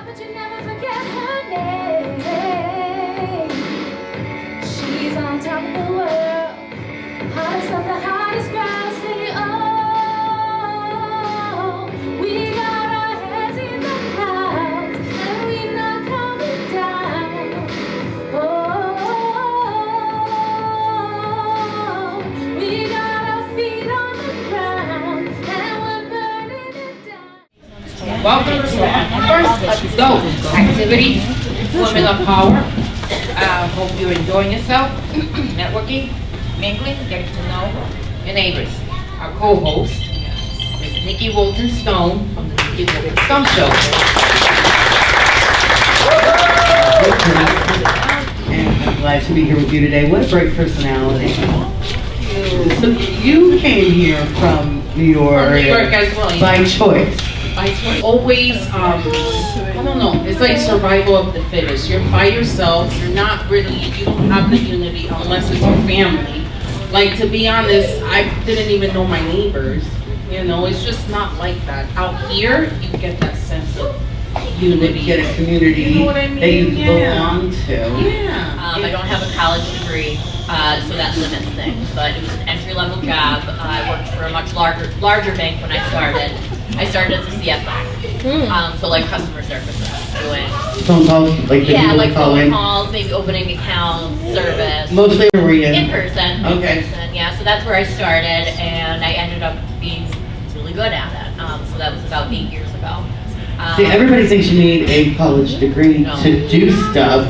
but you never forget her name. She's on top of the world, hottest of the hottest girls. Say, oh, we got our heads in the clouds, and we're not coming down. Oh, we got our feet on the ground, and we're burning it down. Welcome to our first Go activity, Women of Power. Hope you're enjoying yourself, networking, mingling, getting to know your neighbors. Our co-host is Nikki Walton Stone from the Nikki Walton Stone Show. And I'm glad to be here with you today. What a great personality. So you came here from New York, From New York as well, yeah. by choice. Always, I don't know, it's like survival of the fittest. You're by yourself, you're not really, you don't have the unity unless it's your family. Like, to be honest, I didn't even know my neighbors. You know, it's just not like that. Out here, you get that sense of unity. You get a community You know what I mean? that you Yeah. belong to. Yeah. I don't have a college degree, so that limits things, but it was an entry-level job. I worked for a much larger bank when I started. I started as a CFO, so like customer service, doing Phone calls, like the people like call phone in. calls, maybe opening accounts, service. Mostly where were you? In person. Okay. In person, yeah. So that's where I started, and I ended up being really good at it. So that was about 8 years ago. See, everybody thinks you need a college degree No. to do stuff,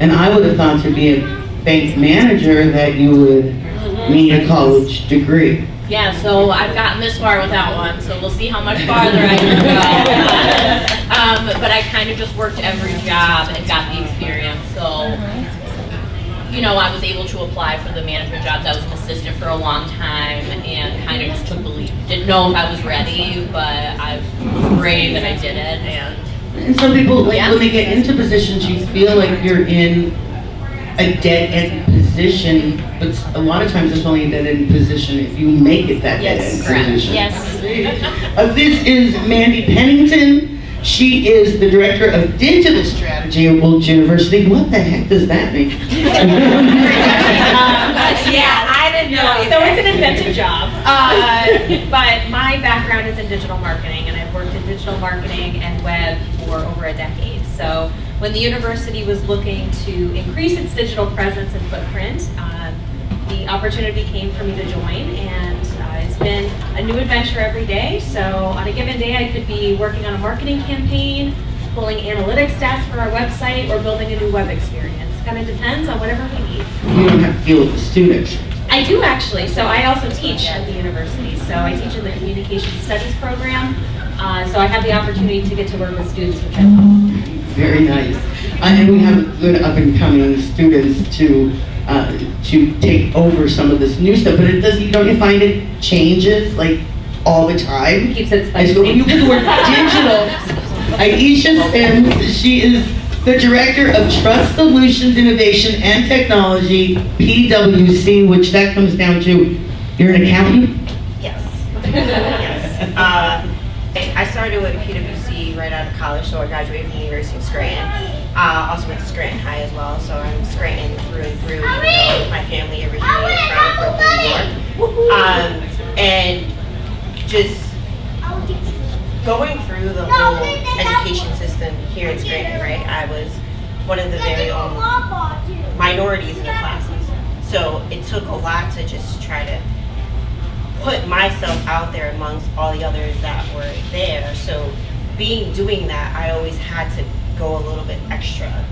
and I would have thought to be a bank manager that you would need a college degree. Yeah, so I've gotten this far without one, so we'll see how much farther I can go. But I kind of just worked every job and got the experience. So, you know, I was able to apply for the management jobs. I was an assistant for a long time and kind of just took the leap. Didn't know if I was ready, but I was brave and I did it. And some people, like, Yeah. when they get into positions, you feel like you're in a dead-end position, but a lot of times it's only a dead-end position if you make it that Yes, dead-end correct. position. Yes. This is Mandy Pennington. She is the Director of Digital Strategy at Wilkes University. What the heck does that mean? Yeah, I didn't know. So it's an inventive job. But my background is in digital marketing, and I've worked in digital marketing and web for over a decade. So when the university was looking to increase its digital presence and footprint, the opportunity came for me to join, and it's been a new adventure every day. So on a given day, I could be working on a marketing campaign, pulling analytics stats for our website, or building a new web experience. Kind of depends on whatever we need. You don't have to deal with the students. I do actually. So I also teach at the university. So I teach in the communication studies program. So I have the opportunity to get to work with students, which I love. Very nice. And we have good up-and-coming students to take over some of this new stuff, but it doesn't, don't you find it changes like all the time? Keeps it And so when you spicy. put the word digital, Aisha Sims, she is the Director of Trust Solutions, Innovation and Technology, PwC, which that comes down to, you're an accountant? Yes. Yes. I started with PwC right out of college, so I graduated from the University of Scranton. Also went to Scranton High as well, so I'm Scranton through and through. Even though my family originated from Brooklyn, New York. And just going through the whole education system here in Scranton, right? I was one of the very own minorities in the classes. So it took a lot to just try to put myself out there amongst all the others that were there. So doing that, I always had to go a little bit extra,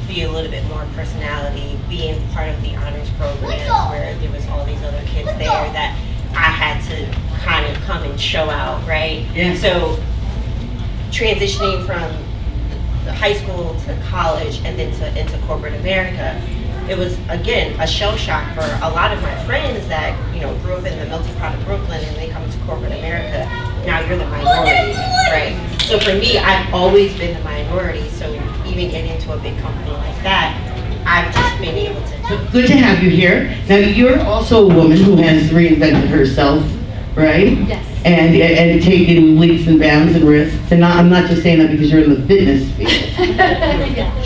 be a little bit more personality, being part of the honors programs where there was all these other kids there that I had to kind of come and show out, right? Yeah. So transitioning from the high school to college and then into corporate America, it was, again, a shell shock for a lot of my friends that, you know, grew up in the melting pot of Brooklyn and they come to corporate America. Now you're the minority, right? So for me, I've always been the minority. So even getting into a big company like that, I've just been able to. So good to have you here. Now, you're also a woman who has reinvented herself, right? Yes. and taken leaps and bounds and risks. And I'm not just saying that because you're in the fitness field.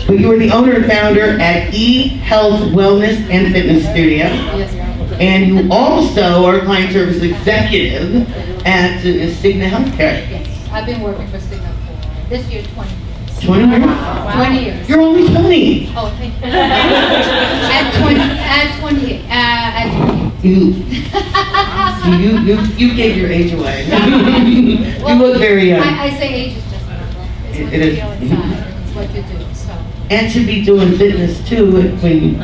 But you are the owner and founder at E-Health Wellness and Fitness Studio. Yes, ma'am. And you also are client service executive at Cigna Healthcare. Yes, I've been working for Cigna for this year 20 years. 20 years? 20 years. You're only 20. Oh, thank you. At 20. You, see, you gave your age away. You look very young. I say age is just a number. It's what It you is. feel inside, it's what you do, so. And to be doing fitness too, when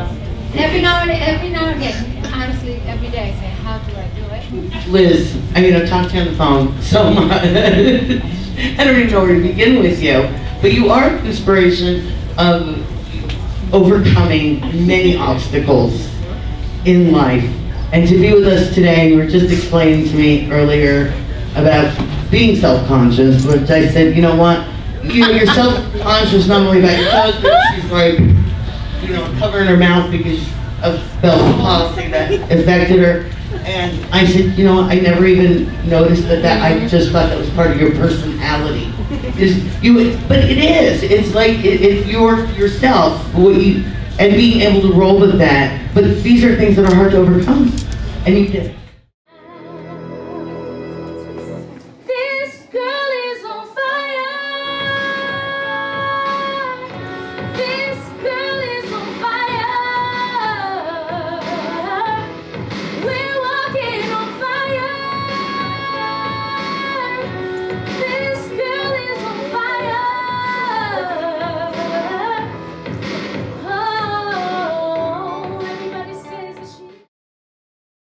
Every now and again, honestly, every day I say, how do I do it? Liz, I've talked to you on the phone so much. I don't even know where to begin with you, but you are an inspiration of overcoming many obstacles in life. And to be with us today, you were just explaining to me earlier about being self-conscious, which I said, you know what? You're self-conscious not only about your husband, she's like, covering her mouth because of Bell's policy that affected her. And I said, I never even noticed that, I just thought that was part of your personality. But it is. It's like you're yourself, and being able to roll with that. But these are things that are hard to overcome, and you did it.